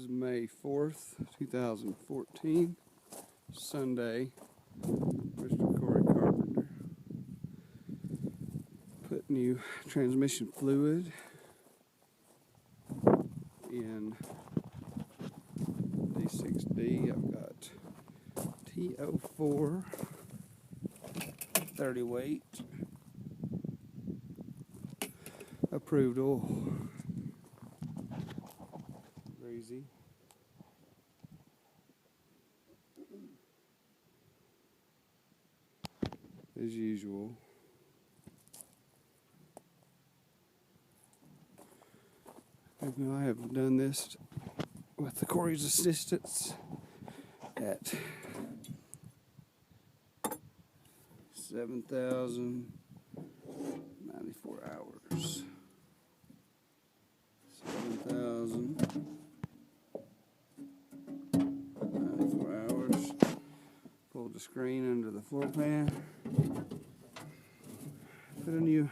is May 4th, 2014, Sunday. Mr. Corey Carpenter put new transmission fluid in d6d. I've got TO4 30 weight approved oil. Crazy. As usual. Even though I have done this with the Corey's assistants at 7,094 hours. 7,094 hours. Pulled the screen under the floor pan. Put a new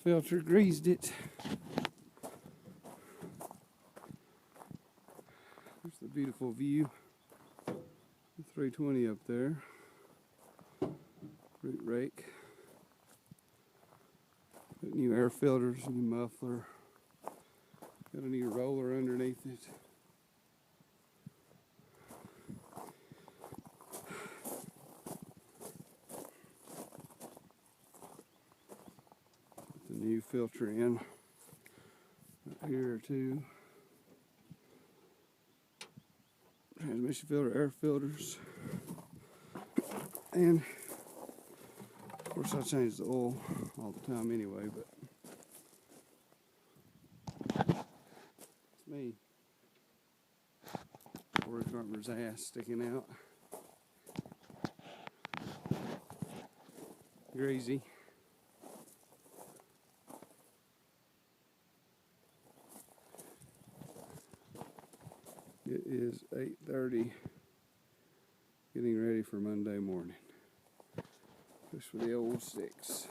filter, greased it. There's the beautiful view. The 320 up there. Root rake. Put new air filters, new muffler. Got a new roller underneath it. Put the new filter in right here too. Transmission filter, air filters, and of course I change the oil all the time anyway, but it's me. Corey Carpenter's ass sticking out. Greasy. It is 8:30, getting ready for Monday morning. Push for the old 6.